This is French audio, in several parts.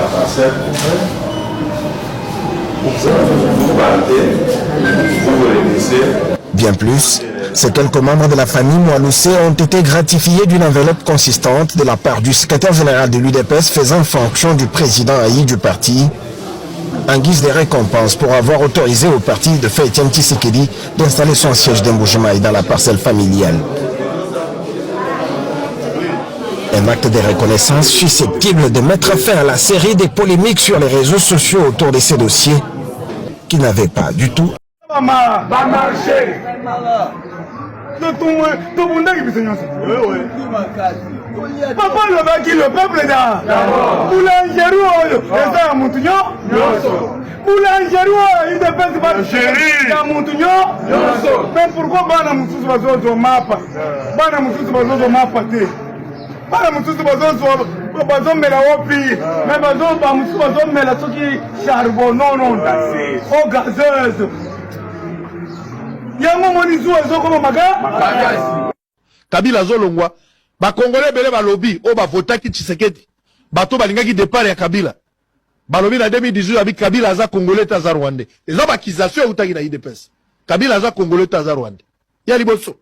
la parcelle. Vous partez, vous vous réunissez. Bien plus, ces quelques membres de la famille Moualoussé ont été gratifiés d'une enveloppe consistante de la part du secrétaire général de l'UDPS faisant fonction du président haï du parti, en guise de récompense pour avoir autorisé au parti de feu Etienne Tshisekedi d'installer son siège d'Mbujimai dans la parcelle familiale. Un acte de reconnaissance susceptible de mettre fin à la série des polémiques sur les réseaux sociaux autour de ces dossiers qui n'avaient pas du tout Papa le baki le peuple là. Boulangerie eza mutunyo. Boulangerie il dépend pas de mutunyo. Mais pourquoi bana mususu bazozo mapa? Bana mususu bazozo mapa te. Bana mususu bazozo mela opi. Mais mususu bazozo mela soki charbon non taxé. Oh gazeuse. Yango monizu ezoko maga. Kabila zolongwa. Ba Congolais belé ba lobby o ba votaki Tshisekedi bato balingaki départ ya Kabila ba lobby na 2018 abi Kabila aza Congolais taza Rwandais eza ba accusation utaki na IDPS Kabila aza Congolais taza Rwandais ya liboso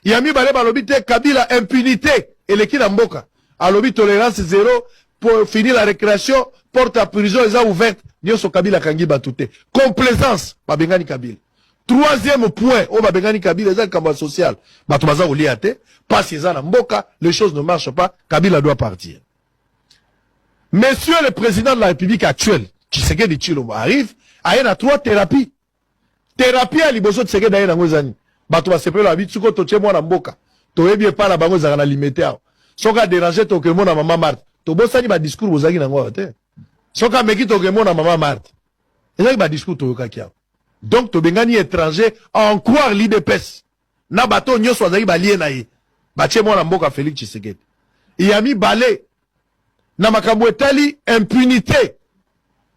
ya mi balé ba lobby te Kabila impunité eleki na mboka a lobby tolérance zéro pour finir la récréation porte à prison eza ouverte nyoso Kabila kangi batute complaisance ba bengani Kabila. Troisième point, au Babengani Kabila, c'est le combat social. Batomaza Oliate, pas si na mboka, les choses ne marchent pas, Kabila doit partir. Monsieur le président de la République actuelle, Tshisekedi Tshilombo, arrive, il y a 3 thérapies. Thérapie à Liboso Tshisekedi a ngozani. Batoma sepelo la bit, suko toche mwana mboka. Toyebi pa na bango zana limité. Soka déranger to ke mona maman Marthe. To bosani ba discours bozaki na ngwa te. Soka meki to ke mona maman Marthe. Ezaki ba discours to yoka. Donc, Tobengani étranger, en croire l'IDPS. Na bato nyo swazaki balie na ye. Bache mwana mboka Félix Tshisekedi. Il a mis balai. Na makambo etali impunité.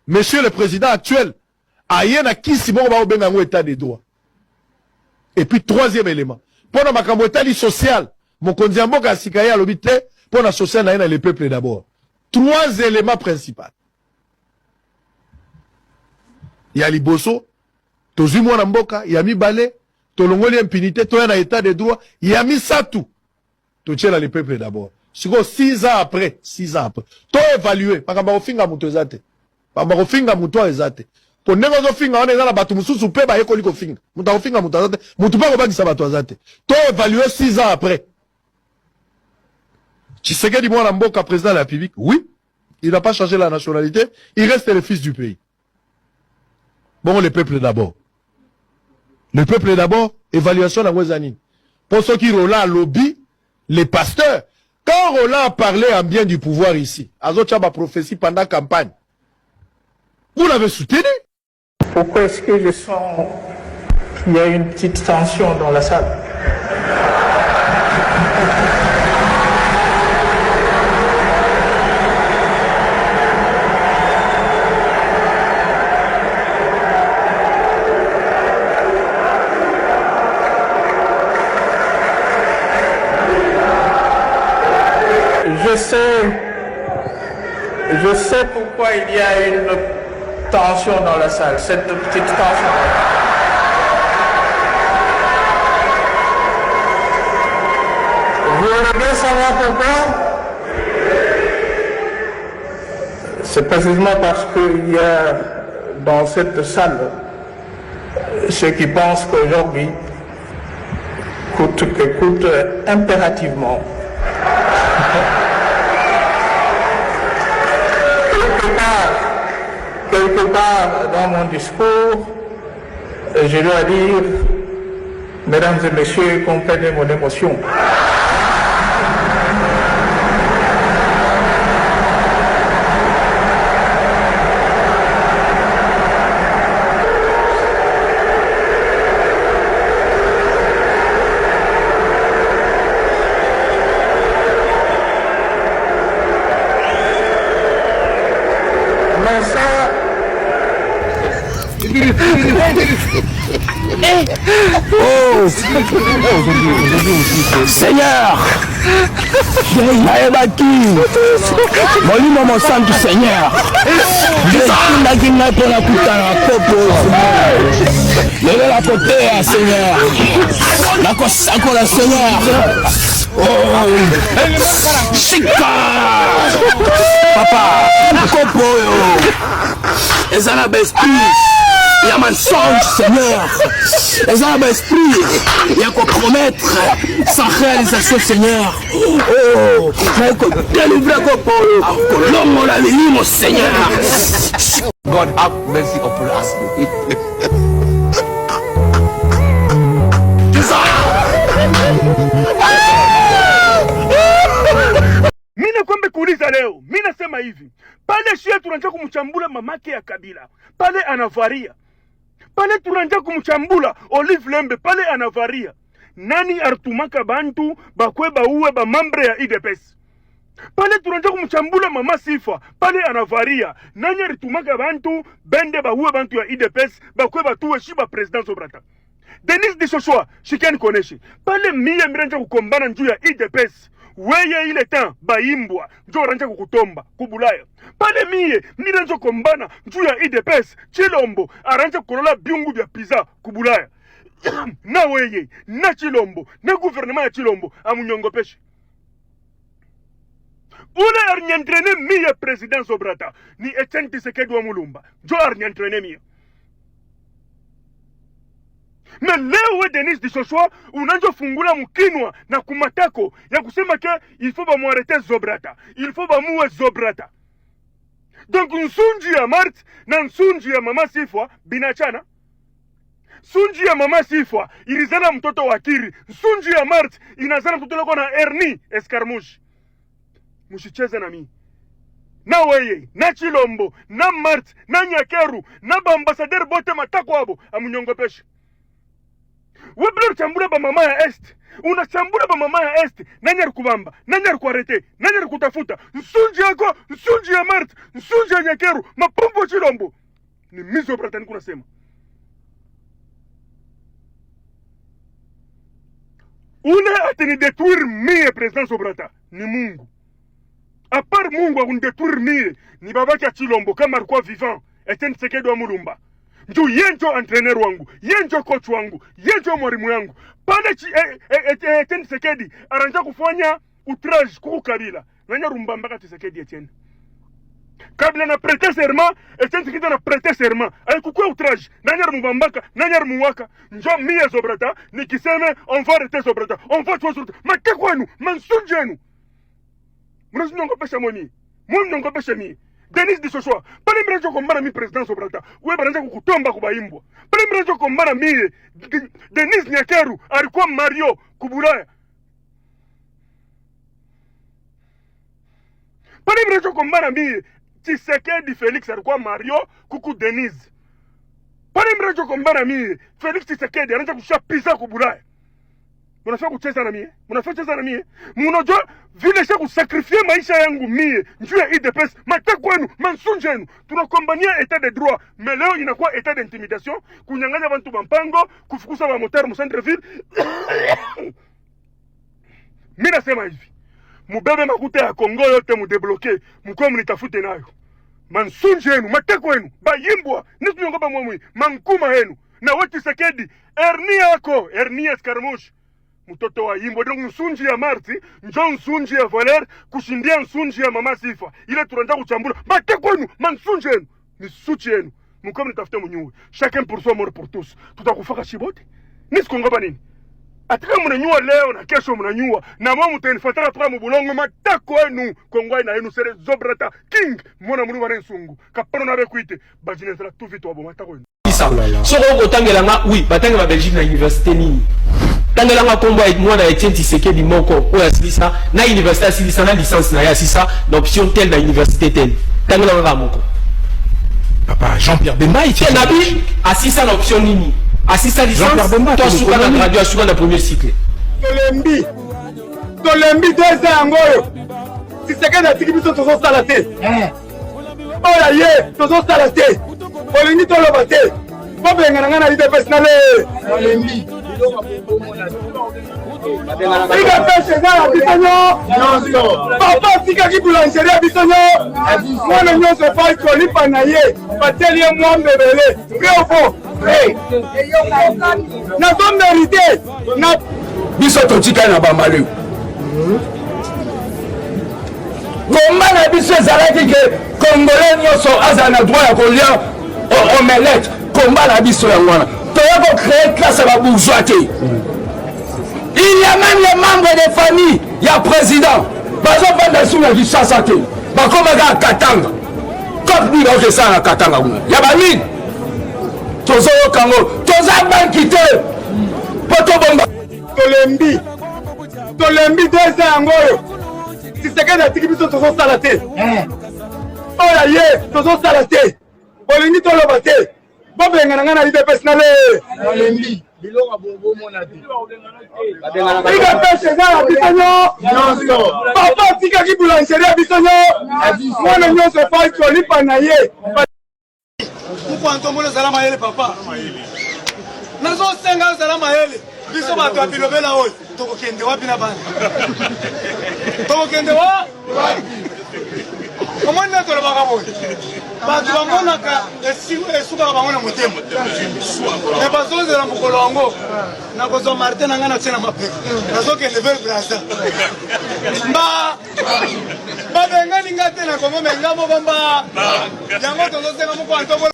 Monsieur le président actuel. Aye na kisi moko ba obengango état de droit. Et puis, troisième élément. Pour na makambo etali social. Mokonzi ya mboka sikaya lobite. Pour na social na le peuple d'abord. 3 éléments principaux. Il y a Liboso. Tozi mwana mboka, yami balé, tolongoli impunité, toya na état de droit, yami satou. Tochela le peuple d'abord. Siko 6 ans après, to évaluer, pakamba ofinga muto ezate. Pakamba ofinga muto ezate. Po nengo zo finga wana ezala batu mususu pe ba yekoli ko finga. Muta ofinga muto ezate, mutu pa ko bakisa batu ezate. To évaluer 6 ans après. Tshisekedi mwana mboka président de la République, oui, il n'a pas changé la nationalité, il reste le fils du pays. Bon, le peuple d'abord. Le peuple d'abord, évaluation dans Wazani. Pour ceux qui Roland lobby, les pasteurs, quand Roland a parlé en bien du pouvoir ici, Azochaba prophétie pendant la campagne, vous l'avez soutenu. Pourquoi est-ce que je sens qu'il y a une petite tension dans la salle? Je sais pourquoi il y a une tension dans la salle, cette petite tension. Vous voulez bien savoir pourquoi? C'est précisément parce qu'il y a dans cette salle ceux qui pensent qu'aujourd'hui, coûte que coûte impérativement, quelque part dans mon discours, je dois dire, mesdames et messieurs, comprenez mon émotion. Seigneur, Naebaki, Molimo mon sang du Seigneur. Tunda kinga pona kutana popo. Lelo la potea Seigneur. La kosako la Seigneur. Oh. Chika. Papa, popo yo. Ezana besprit. Il y a mensonge, Seigneur. Ils ont l'esprit. Il y a compromettre sans réalisation, Seigneur. Oh, délivrer l'homme, on l'a dit, mon Seigneur. God have mercy upon us. Mina kwambe kuuliza leo, mina sema hivi. Pale shia tunanja kumchambula mamake ya Kabila. Pale anavaria. Pale tunanja kumchambula Olive Lembe. Pale anavaria. Nani artumaka bantu bakwe bauwe ba mambre ya IDPS. Pale tunanja kumchambula mama Sifa. Pale anavaria. Nani artumaka bantu bende bauwe bantu ya IDPS bakwe batuwe shiba president Zobrata. Denis Dishoshwa, shikeni koneshi. Pale miye miranja kukombana njuu ya IDPS. Weye ile temps baimbwa njo ranja kukutomba kubulaya. Pale miye miranjo kombana njuu ya IDPS Chilombo aranja kulola biungu vya pizza kubulaya. Na weye na Chilombo na gouvernement ya Chilombo amunyongopeshe. Ule arnyantrene miye president Zobrata ni Etienne Tshisekedi wa Mulumba njo arnyantrene miye. Na leo we Denis Dishoshwa unanjo fungula mkinwa na kumatako ya kusema ke il faut ba muarete Zobrata. Il faut ba muwe Zobrata. Donc nsunji ya Mart na nsunji ya mama Sifwa binachana. Nsunji ya mama Sifwa ilizana mtoto wa Kiri. Nsunji ya Mart inazana mtoto lako na Ernie Escarmouche. Mushicheze na mi. Na weye, na Chilombo, na Mart, na Nyakeru, na ba ambassadeur bote matako abo amunyongopeshe. Webler chambura ba mama ya Est. Unachambura ba mama ya Est. Nani alikubamba? Nani alikuarete? Nani alikutafuta? Nsunji yako, nsunji ya Mart, nsunji ya Nyakeru, mapombo Chilombo. Ni mizo brata niku nasema. Ule atini détruire mie president Zobrata ni Mungu. A part Mungu akundétruire mie ni babaki ya Chilombo kama alikuwa vivant. Etienne Tshisekedi wa Mulumba. Njoo yenjo entraîneur wangu, yenjo coach wangu, yenjo mwalimu yangu. Pale Etienne Tshisekedi aranja kufanya outrage kuku Kabila. Nanya rumbamba Tshisekedi Etienne. Kabila na prêter serment, Etienne Tshisekedi na prêter serment. Alikukua outrage, nanya rumbambaka, nanya rumuwaka. Njoo mie Zobrata, nikiseme on va arrêter Zobrata. On va tuer Zobrata. Matekwenu, mansunjenu. Mnazinyongopesha moni. Mimi nyongopesha mie. Denis Dishoshwa, pale mrejo kombana mi president Zobrata, we baranja kukutomba kubaimbwa. Pale mrejo kombana mi Denis Nyakeru alikuwa Mario kubulaya. Pale mrejo kombana mi Tshisekedi Felix alikuwa Mario kuku Denis. Pale mrejo kombana mi Felix Tshisekedi ananja kushapiza kubulaya. Munafaa kucheza na mie? Munafaa kucheza na mie? Munajua vile sha kusakrifie maisha yangu mie njuu ya IDPS, matekwenu, mansunjenu. Tunakombania etat de droit, mais leo inakuwa etat d'intimidation, kunyanganya bantu bampango, kufukusa ba moteur mu centre ville. Mimi nasema hivi. Mubebe makuta ya Kongo yote mudebloke, mko mnitafute nayo. Mansunjenu, matekwenu, bayimbwa, nitunyongoba mwamwi, mankuma henu. Na wewe Tshisekedi, Ernie yako, Ernie Escarmouche. Mtoto wa Yimbo donc nsunji ya Marti, njo nsunji ya Valer, kushindia nsunji ya mama Sifa. Ile turanja kuchambula, bate kwenu, mansunji yenu, ni suchi yenu. Mukome nitafute mnyuwe. Chacun pour soi, mort pour tous. Tutakufaka shibote? Nisikongoba nini? Atika mnanyua leo na kesho mnanyua. Na mwa mutenifatara tuka mbulongo matako yenu. Kongwa ina yenu sere Zobrata King. Mwana mulu wane nsungu. Kapano na bekuite. Bajine zela tu vitu wabo matako yenu. Soko kotangela nga, oui, batanga ba Belgique na université nini. Tangela nga kombo ya mwana Etienne Tshisekedi moko oya silisa na université silisa na licence na ya sisa na option telle na université telle. Tangela nga moko. Papa Jean-Pierre Bemba était nabi assisa na option nini? Assisa licence toi suka na graduation suka na premier cycle. Tolembi 2 ans ngoyo. Tshisekedi atiki biso tozo sala te. Oya ye tozo sala te. Olingi toloba te. Bobenga na IDPS na le. Tolembi tika pêche eza na biso nyonso papa atikaki boulangerie ya biso nyonso mwana nyonso efai kolipa na ye batieli ye mwa mbebele preofo nazo mérite na biso totikali na bamaleu komba na biso ezalaki ke congolais nyonso azala na droit ya kolia omelette komba na biso yango wana toya kocréer classe ya babourgeois te. Il y a même les membres des familles, il y a président. Bazo panda sous la Kinshasa te. Bakomaka Katanga. Comme nous on fait ça à Katanga. Il y a bani. Tozo Kango, toza banki te. Poto bomba. Tolembi 2 ans ngoyo. Si c'est que na tiki biso tozo sala te. Oya ye, tozo sala te. Bolingi toloba te. Bobenga na ngana IDPS na le. Tolembi. tika pêche eza na biso nyonso papa atikaki boulangerie ya biso nyonso mwana nyonso efai kolipa na ye mokwantombola ozala mayele papa nazosenga ozala mayele biso bato ya bilobela oyo tokokende wapi na bana tokokende wa omoni nde tolobaka boye bato bamonaka esukaka bango na motema me bazozela mokolo yango nakozwa martin na ngai natie na mapeka nazokende vers brasa babengani nga te na kongo menga moko mba yango tozosenga moko antobola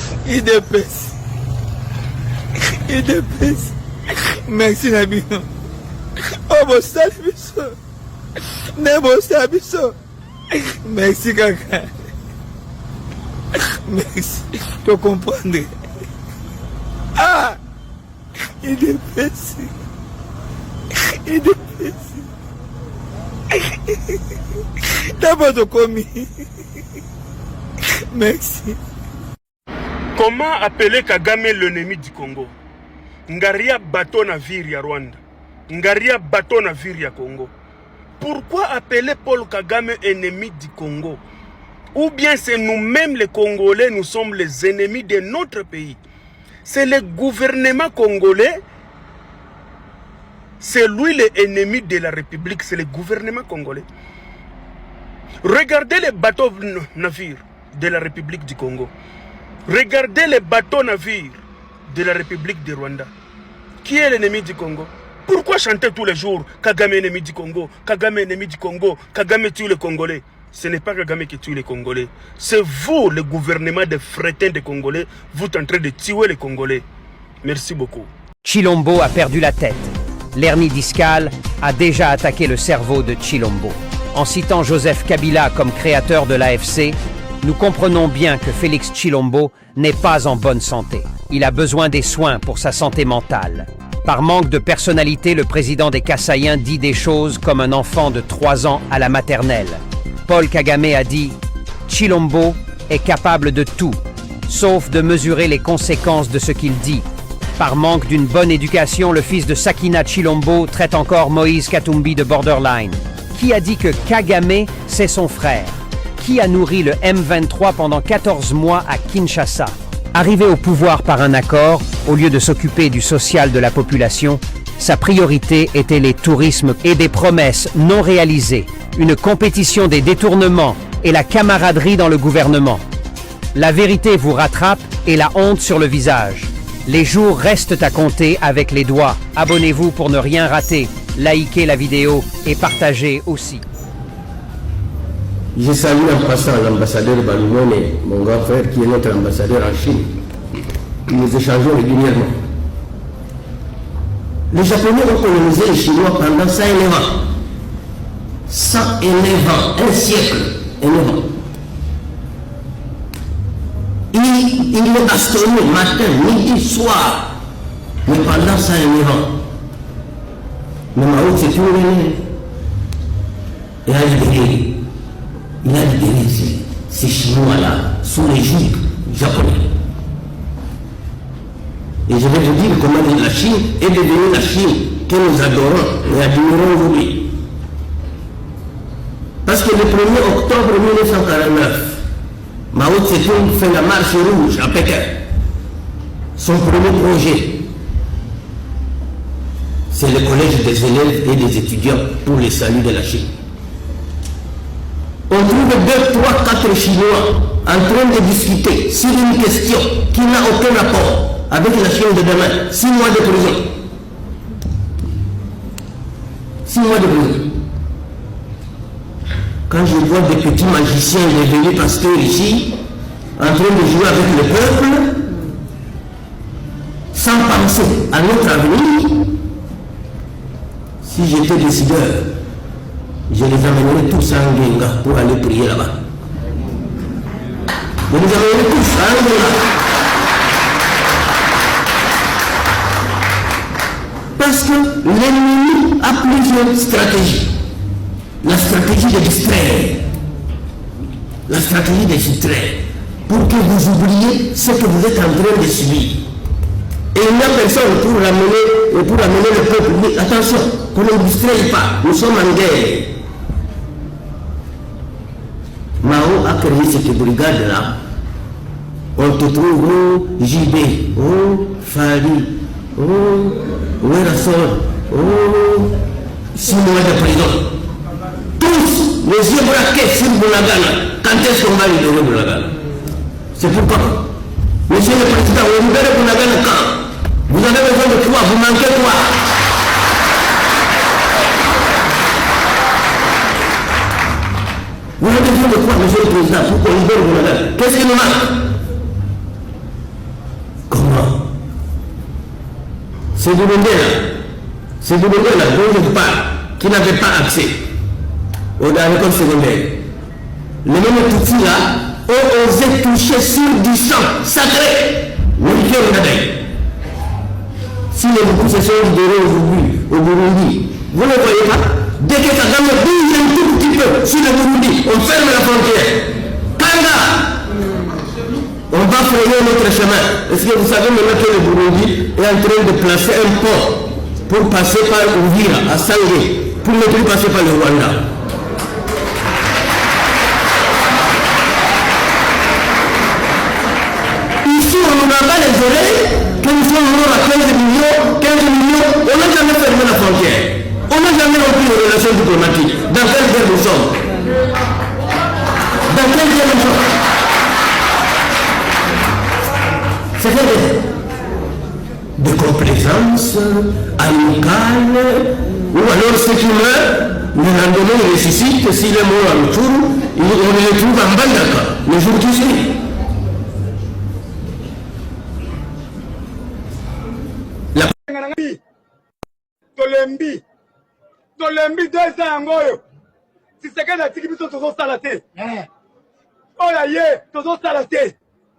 idps merci na bino o bosali biso nde bosala biso merci kaka merci tu comprendre ah il est d'abord commis merci. Comment appeler Kagame l'ennemi du Congo? Ngaria bateau navire ya Rwanda, Ngaria bateau navire ya Congo. Pourquoi appeler Paul Kagame ennemi du Congo? Ou bien c'est nous-mêmes les Congolais, nous sommes les ennemis de notre pays. C'est le gouvernement congolais, c'est lui l'ennemi de la République, c'est le gouvernement congolais. Regardez les bateaux navires de la République du Congo. Regardez les bateaux navires de la République du Rwanda. Qui est l'ennemi du Congo? Pourquoi chanter tous les jours Kagame ennemi du Congo, Kagame ennemi du Congo, Kagame tue les Congolais? Ce n'est pas Kagame qui tue les Congolais. C'est vous, le gouvernement des frétins des Congolais, vous êtes en train de tuer les Congolais. Merci beaucoup. Chilombo a perdu la tête. L'hernie discale a déjà attaqué le cerveau de Chilombo. En citant Joseph Kabila comme créateur de l'AFC, nous comprenons bien que Félix Chilombo n'est pas en bonne santé. Il a besoin des soins pour sa santé mentale. Par manque de personnalité, le président des Kassaïens dit des choses comme un enfant de 3 ans à la maternelle. Paul Kagame a dit « Chilombo est capable de tout, sauf de mesurer les conséquences de ce qu'il dit. » Par manque d'une bonne éducation, le fils de Sakina Chilombo traite encore Moïse Katumbi de borderline. Qui a dit que Kagame, c'est son frère? Qui a nourri le M23 pendant 14 mois à Kinshasa? Arrivé au pouvoir par un accord, au lieu de s'occuper du social de la population, sa priorité était les tourismes et des promesses non réalisées, une compétition des détournements et la camaraderie dans le gouvernement. La vérité vous rattrape et la honte sur le visage. Les jours restent à compter avec les doigts. Abonnez-vous pour ne rien rater. Likez la vidéo et partagez aussi. Je salue en passant l'ambassadeur Balumone, mon grand frère qui est notre ambassadeur en Chine. Nous échangeons régulièrement. Les Japonais ont colonisé les Chinois pendant 109 ans. 109 ans, un siècle, 9 ans. Il est astronomie matin, midi, soir. Mais pendant 109 ans, le Mao Tse-tung il a libéré. Il a libéré ces Chinois-là sous les jougs japonais. Et je vais vous dire comment la Chine est devenue la Chine que nous adorons et admirons aujourd'hui. Parce que le 1er octobre 1949, Mao Tse-tung fait la marche rouge à Pékin. Son premier projet, c'est le collège des élèves et des étudiants pour le salut de la Chine. On trouve 2, 3, 4 Chinois en train de discuter sur une question qui n'a aucun rapport avec la Chine de demain. 6 mois de prison. 6 mois de prison. Quand je vois des petits magiciens devenus pasteurs ici, en train de jouer avec le peuple, sans penser à notre avenir, si j'étais décideur, je les amènerais tous à Nguenga pour aller prier là-bas. Je les amènerais tous à Nguenga. Parce que l'ennemi a plusieurs stratégies. La stratégie de distraire. La stratégie de distraire. Pour que vous oubliez ce que vous êtes en train de subir. Et il n'y a personne pour amener le peuple. Mais attention, qu'on ne distraie pas. Nous sommes en guerre. Mao a créé cette brigade-là. On te trouve au JB, au Fali, au Werasol, au 6 mois de prison. Tous les yeux braqués sur Boulagana. Quand est-ce qu'on va libérer Boulagana? C'est pourquoi, Monsieur le Président, vous libérez Boulagana quand? Vous avez besoin de quoi? Vous manquez quoi? Vous avez besoin de quoi, Monsieur le Président, pour qu'on libère Boulagana? Qu'est-ce qui nous manque? Comment? C'est du là dont je vous parle, qui n'avait pas accès à l'école secondaire. Les mêmes outils là ont osé toucher sur du sang sacré. Si les beaucoup se sont libérés aujourd'hui au Burundi, vous ne voyez pas? Dès que Kagame bouge un tout petit peu sur le Burundi, on ferme la frontière. Kanga, on va freiner notre chemin. Est-ce que vous savez maintenant que le Burundi est en train de placer un pont pour passer par Uvira à Sangé, pour ne plus passer par le Rwanda? Ici, on n'a pas les oreilles, que nous sommes morts à 15 millions, on n'a jamais fermé la frontière. On n'a jamais rompu les relations diplomatiques. Dans quelle guerre nous sommes? Dans quelle guerre nous sommes? C'est vrai. De complaisance amicale, ou alors ceux qui meurent, le lendemain ils ressuscitent, s'il est mort en retour, on les trouve en Bandaka, le jour du suit. Tolembi 2 ans yangoyo. Si c'est qu'un article biso tozo salate. Oh ya ye, tozo salate.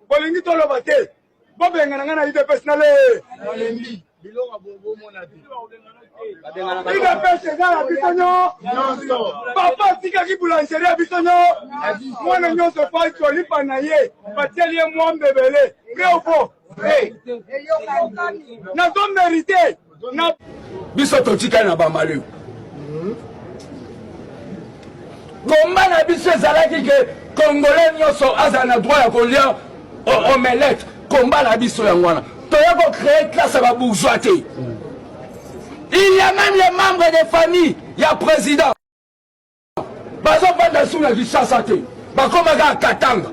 Bolingi tolo bate. Bobenga ngana ide personale. Tolembi. Bilonga bobo monati. Ide personale bisonyo. Papa tika ki boulangerie bisonyo. Mwana nyonso fa toli panaye. Batelie moi mbebele. Réofo. Na don mérité. Na biso totika na bamaleu. Combat na biso ezalaki ke Congolais nyonso aza na droit ya kolia omelette. Combat na biso yango wana. Toya ko créer classe ya bourgeois te. Il y a même les membres des familles, il y a président. Bazo banda sous la Kinshasa te. Bakoma ga Katanga.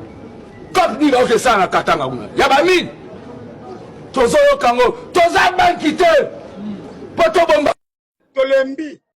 Comme dit que ça na Katanga kuna. Ya ba mine. Tozo kango, toza banki te. Poto bomba. Tolembi